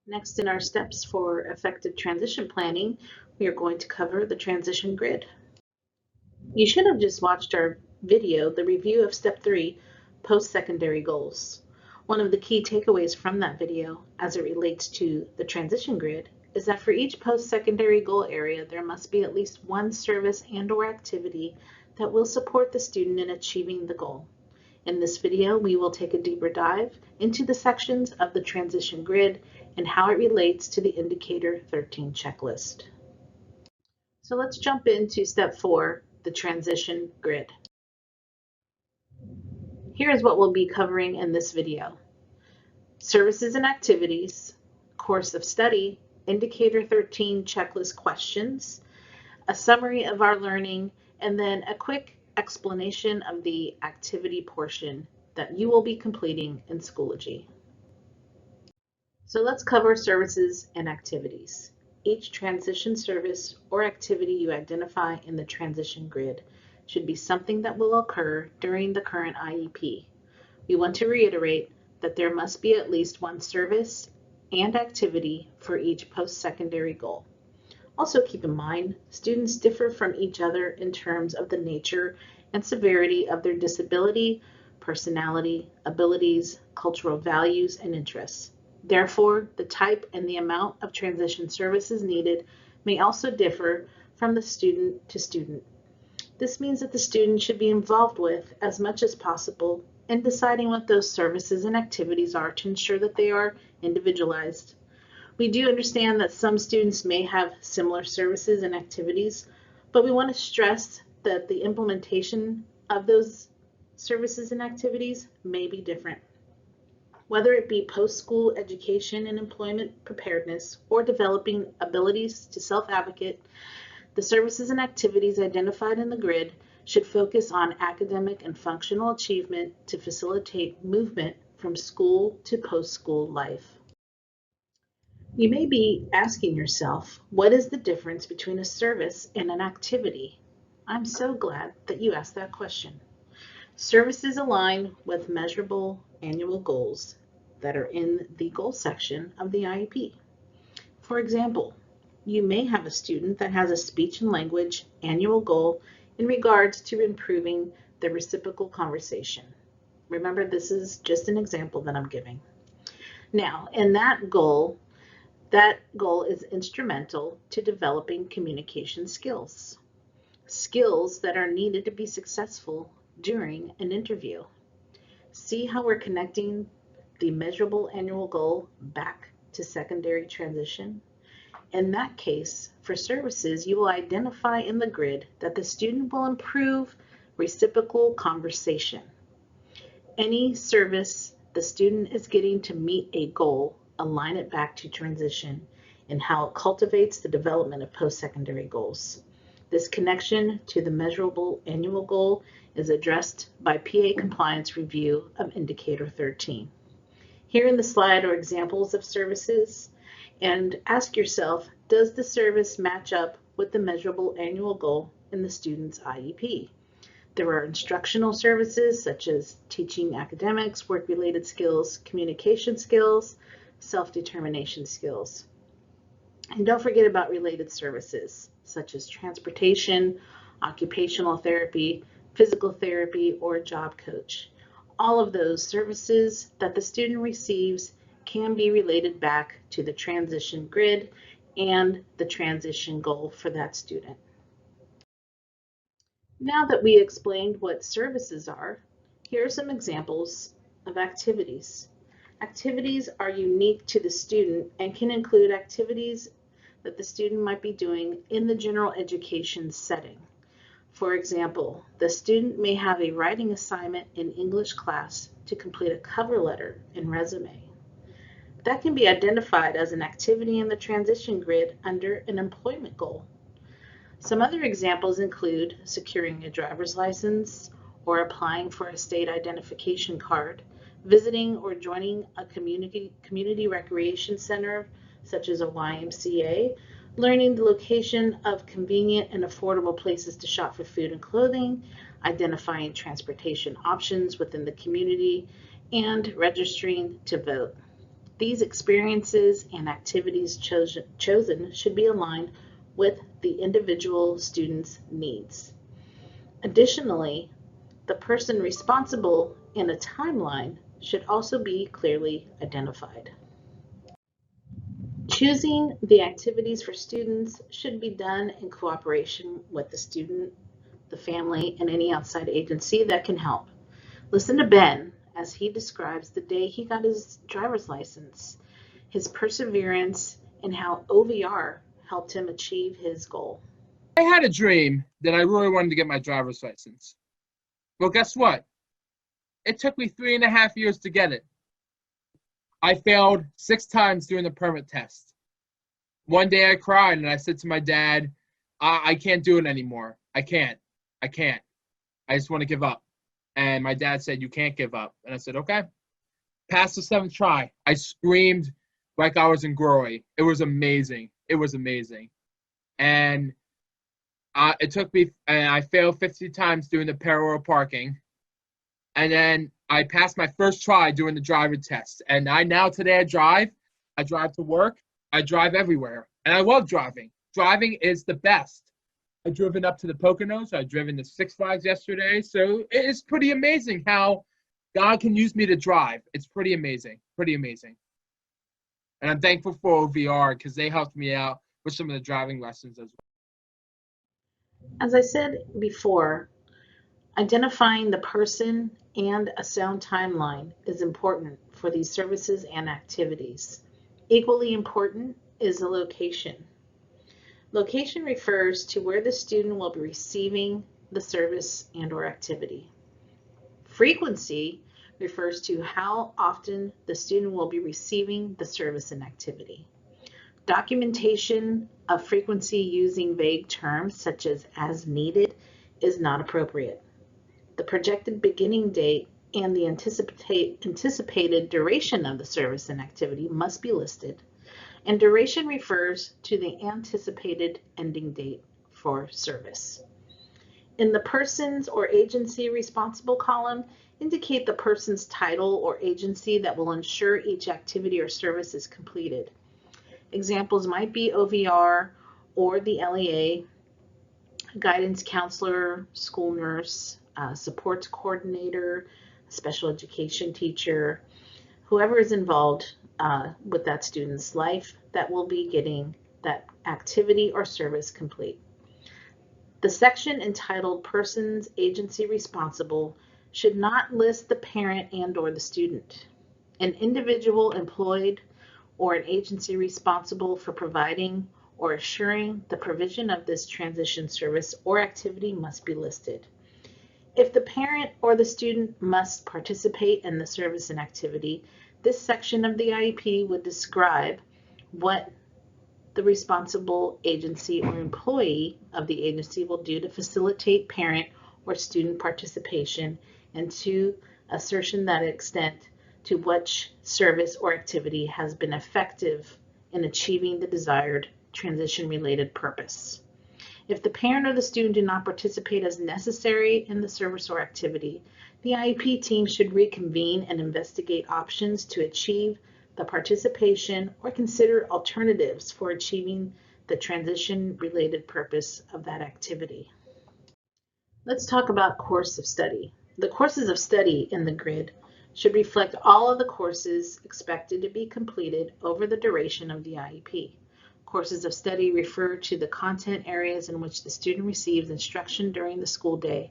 Next, in our steps for effective transition planning, we are going to cover the transition grid. You should have just watched our video, the review of step 3, post-secondary goals. One of the key takeaways from that video as it relates to the transition grid is that for each post-secondary goal area, there must be at least one service and/or activity that will support the student in achieving the goal. In this video, we will take a deeper dive into the sections of the transition grid and how it relates to the Indicator 13 checklist. So let's jump into step 4, the transition grid. Here is what we'll be covering in this video. Services and activities, course of study, Indicator 13 checklist questions, a summary of our learning, and then a quick explanation of the activity portion that you will be completing in Schoology. So let's cover services and activities. Each transition service or activity you identify in the transition grid should be something that will occur during the current IEP. We want to reiterate that there must be at least one service and activity for each post-secondary goal. Also keep in mind, students differ from each other in terms of the nature and severity of their disability, personality, abilities, cultural values, and interests. Therefore, the type and the amount of transition services needed may also differ from the student to student. This means that the student should be involved with as much as possible in deciding what those services and activities are to ensure that they are individualized. We do understand that some students may have similar services and activities, but we want to stress that the implementation of those services and activities may be different. Whether it be post-school education and employment preparedness or developing abilities to self-advocate, the services and activities identified in the grid should focus on academic and functional achievement to facilitate movement from school to post-school life. You may be asking yourself, what is the difference between a service and an activity? I'm so glad that you asked that question. Services align with measurable annual goals that are in the goal section of the IEP. For example, you may have a student that has a speech and language annual goal in regards to improving the reciprocal conversation. Remember, this is just an example that I'm giving. Now, in that goal is instrumental to developing communication skills that are needed to be successful during an interview. See how we're connecting the measurable annual goal back to secondary transition? In that case, for services, you will identify in the grid that the student will improve reciprocal conversation. Any service the student is getting to meet a goal, align it back to transition and how it cultivates the development of post-secondary goals. This connection to the measurable annual goal is addressed by PA compliance review of Indicator 13. Here in the slide are examples of services, and ask yourself, does the service match up with the measurable annual goal in the student's IEP? There are instructional services such as teaching academics, work-related skills, communication skills, self-determination skills. And don't forget about related services such as transportation, occupational therapy, physical therapy, or job coach. All of those services that the student receives can be related back to the transition grid and the transition goal for that student. Now that we explained what services are, here are some examples of activities. Activities are unique to the student and can include activities that the student might be doing in the general education setting. For example, the student may have a writing assignment in English class to complete a cover letter and resume. That can be identified as an activity in the transition grid under an employment goal. Some other examples include securing a driver's license or applying for a state identification card, visiting or joining a community recreation center such as a YMCA, learning the location of convenient and affordable places to shop for food and clothing, identifying transportation options within the community, and registering to vote. These experiences and activities chosen should be aligned with the individual student's needs. Additionally, the person responsible in a timeline should also be clearly identified. Choosing the activities for students should be done in cooperation with the student, the family, and any outside agency that can help. Listen to Ben as he describes the day he got his driver's license, his perseverance, and how OVR helped him achieve his goal. I had a dream that I really wanted to get my driver's license. Well, guess what? It took me 3.5 years to get it. I failed 6 times during the permit test. One day I cried and I said to my dad, I can't do it anymore. I can't. I just want to give up. And my dad said, you can't give up. And I said, okay. Passed the 7th try. I screamed like I was in glory. It was amazing. And it took me, and I failed 50 times doing the parallel parking. And then I passed my first try doing the driver test. And today I drive to work, I drive everywhere. And I love driving. Driving is the best. I've driven up to the Poconos. I've driven to Six Flags yesterday. So it is pretty amazing how God can use me to drive. It's pretty amazing. And I'm thankful for OVR because they helped me out with some of the driving lessons as well. As I said before, identifying the person and a sound timeline is important for these services and activities. Equally important is the location. Location refers to where the student will be receiving the service and/or activity. Frequency refers to how often the student will be receiving the service and activity. Documentation of frequency using vague terms such as needed is not appropriate. The projected beginning date and the anticipated duration of the service and activity must be listed, and duration refers to the anticipated ending date for service. In the persons or agency responsible column, indicate the person's title or agency that will ensure each activity or service is completed. Examples might be OVR or the LEA, guidance counselor, school nurse, supports coordinator, special education teacher, whoever is involved with that student's life that will be getting that activity or service complete. The section entitled Persons Agency Responsible should not list the parent and/or the student. An individual employed or an agency responsible for providing or assuring the provision of this transition service or activity must be listed. If the parent or the student must participate in the service and activity, this section of the IEP would describe what the responsible agency or employee of the agency will do to facilitate parent or student participation, and to assertion that extent to which service or activity has been effective in achieving the desired transition-related purpose. If the parent or the student do not participate as necessary in the service or activity, the IEP team should reconvene and investigate options to achieve the participation or consider alternatives for achieving the transition-related purpose of that activity. Let's talk about course of study. The courses of study in the grid should reflect all of the courses expected to be completed over the duration of the IEP. Courses of study refer to the content areas in which the student receives instruction during the school day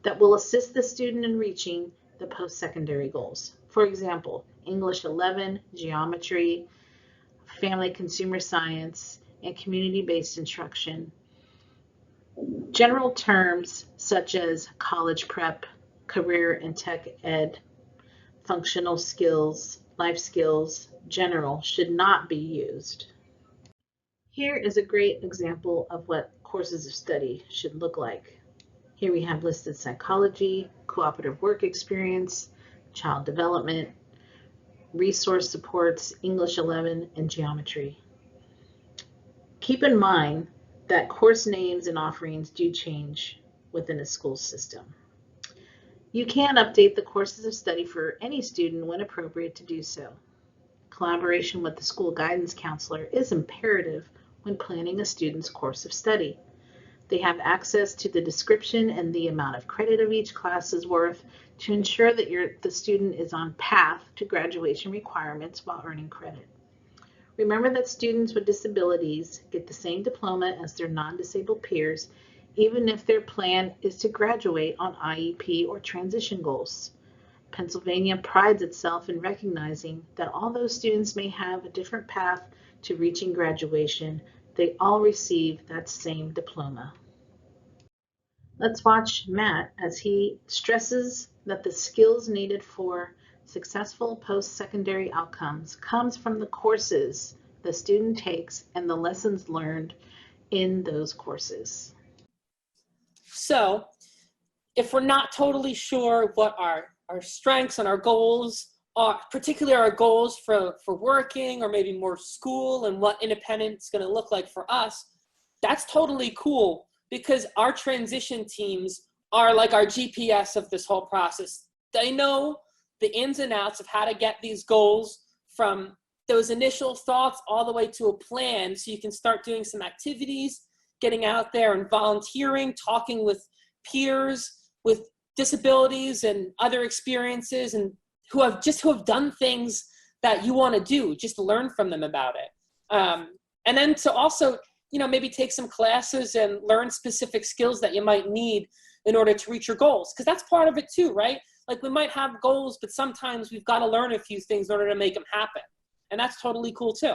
that will assist the student in reaching the post-secondary goals. For example, English 11, geometry, family consumer science, and community-based instruction. General terms such as college prep, career and tech ed, functional skills, life skills, general should not be used. Here is a great example of what courses of study should look like. Here we have listed psychology, cooperative work experience, child development, resource supports, English 11, and geometry. Keep in mind that course names and offerings do change within a school system. You can update the courses of study for any student when appropriate to do so. Collaboration with the school guidance counselor is imperative when planning a student's course of study. They have access to the description and the amount of credit of each class's worth to ensure that the student is on path to graduation requirements while earning credit. Remember that students with disabilities get the same diploma as their non-disabled peers, even if their plan is to graduate on IEP or transition goals. Pennsylvania prides itself in recognizing that although students may have a different path to reaching graduation, they all receive that same diploma. Let's watch Matt as he stresses that the skills needed for successful post-secondary outcomes comes from the courses the student takes and the lessons learned in those courses. So if we're not totally sure what our strengths and our goals are, particularly our goals for working or maybe more school and what independence is going to look like for us, that's totally cool because our transition teams are like our GPS of this whole process. They know the ins and outs of how to get these goals from those initial thoughts all the way to a plan so you can start doing some activities, getting out there and volunteering, talking with peers with disabilities and other experiences and who have done things that you want to do, just learn from them about it. And then to also, maybe take some classes and learn specific skills that you might need in order to reach your goals. Because that's part of it too, right? Like we might have goals, but sometimes we've got to learn a few things in order to make them happen. And that's totally cool too.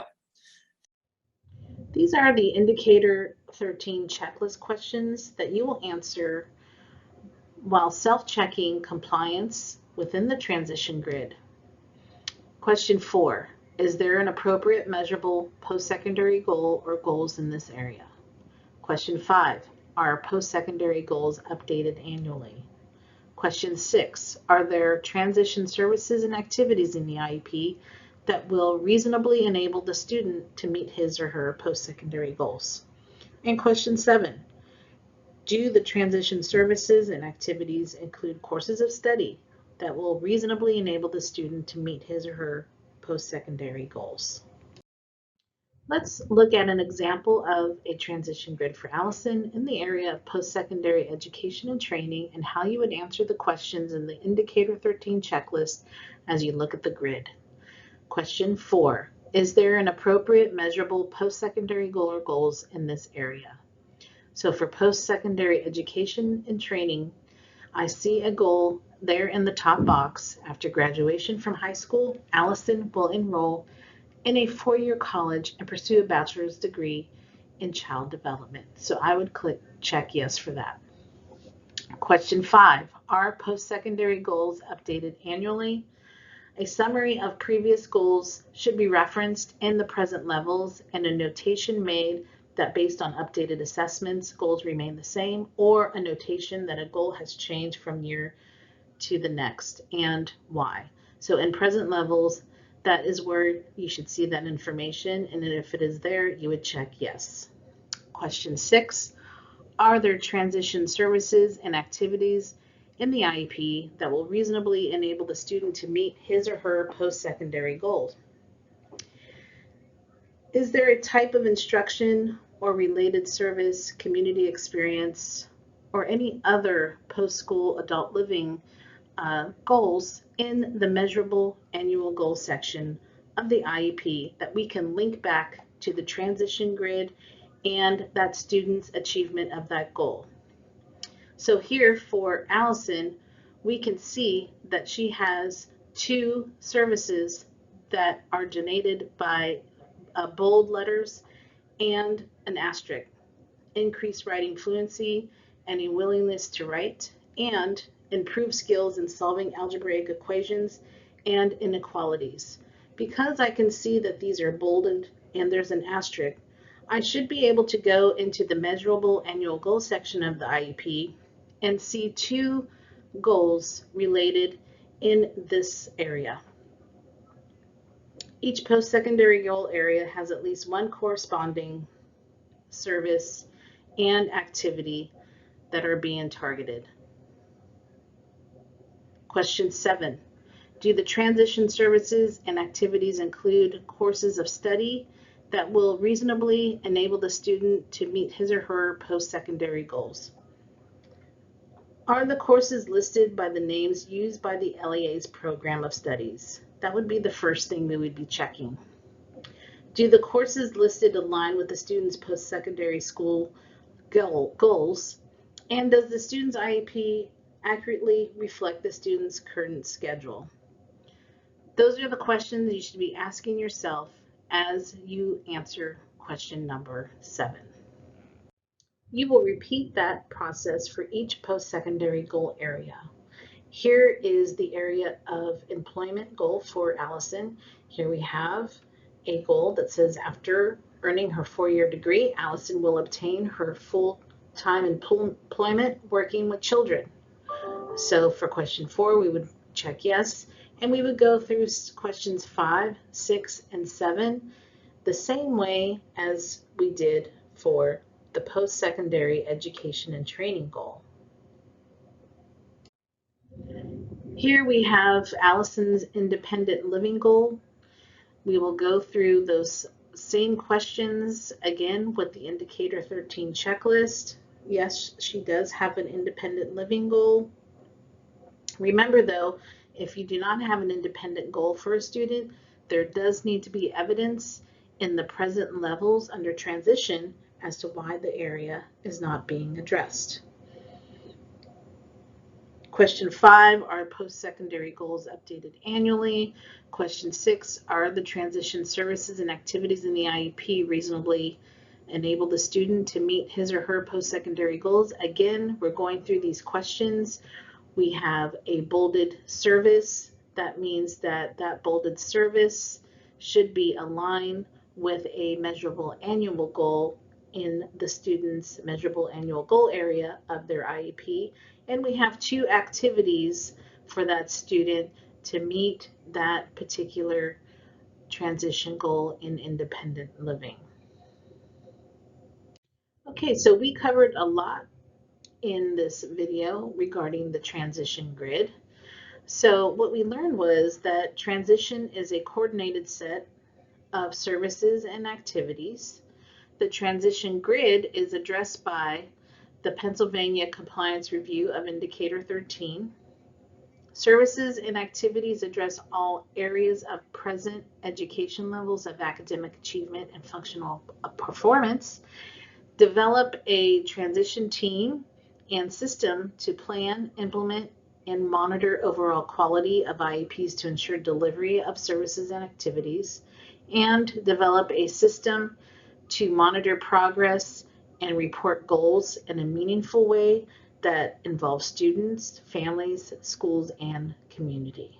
These are the Indicator 13 checklist questions that you will answer while self-checking compliance within the transition grid. Question 4. Is there an appropriate measurable post-secondary goal or goals in this area? Question 5. Are post-secondary goals updated annually? Question 6. Are there transition services and activities in the IEP that will reasonably enable the student to meet his or her post-secondary goals? And question 7. Do the transition services and activities include courses of study that will reasonably enable the student to meet his or her post-secondary goals? Let's look at an example of a transition grid for Allison in the area of post-secondary education and training and how you would answer the questions in the Indicator 13 checklist as you look at the grid. Question 4. Is there an appropriate measurable post-secondary goal or goals in this area? So for post-secondary education and training, I see a goal there in the top box. After graduation from high school, Allison will enroll in a 4-year college and pursue a bachelor's degree in child development. So I would click check yes for that. Question 5, are post-secondary goals updated annually? A summary of previous goals should be referenced in the present levels and a notation made that based on updated assessments, goals remain the same, or a notation that a goal has changed from year to the next and why. So in present levels, that is where you should see that information, and if it is there, you would check yes. Question 6, are there transition services and activities in the IEP that will reasonably enable the student to meet his or her post-secondary goals? Is there a type of instruction or related service, community experience, or any other post-school adult living goals in the measurable annual goal section of the IEP that we can link back to the transition grid and that student's achievement of that goal? So here for Allison, we can see that she has 2 services that are denoted by bold letters and an asterisk: increase writing fluency and a willingness to write, and improve skills in solving algebraic equations and inequalities. Because I can see that these are bolded and there's an asterisk, I should be able to go into the measurable annual goal section of the IEP and see 2 goals related in this area. Each post-secondary goal area has at least one corresponding service and activity that are being targeted. Question 7. Do the transition services and activities include courses of study that will reasonably enable the student to meet his or her post-secondary goals? Are the courses listed by the names used by the LEA's program of studies? That would be the first thing we would be checking. Do the courses listed align with the student's post-secondary school goals? And does the student's IEP accurately reflect the student's current schedule? Those are the questions you should be asking yourself as you answer question number 7. You will repeat that process for each post-secondary goal area. Here is the area of employment goal for Allison. Here we have a goal that says after earning her 4-year degree, Allison will obtain her full-time employment working with children. So for question 4, we would check yes, and we would go through questions 5, 6, and 7 the same way as we did for the post-secondary education and training goal. Here we have Allison's independent living goal. We will go through those same questions again with the indicator 13 checklist. Yes, she does have an independent living goal. Remember though, if you do not have an independent goal for a student, there does need to be evidence in the present levels under transition as to why the area is not being addressed. Question 5, are post-secondary goals updated annually? Question 6, are the transition services and activities in the IEP reasonably enable the student to meet his or her post-secondary goals? Again, we're going through these questions. We have a bolded service. That means that that bolded service should be aligned with a measurable annual goal in the student's measurable annual goal area of their IEP. And we have 2 activities for that student to meet that particular transition goal in independent living. Okay, so we covered a lot in this video regarding the transition grid. So what we learned was that transition is a coordinated set of services and activities. The transition grid is addressed by the Pennsylvania Compliance Review of Indicator 13. Services and activities address all areas of present education levels of academic achievement and functional performance. Develop a transition team and system to plan, implement, and monitor overall quality of IEPs to ensure delivery of services and activities, and develop a system to monitor progress and report goals in a meaningful way that involves students, families, schools, and community.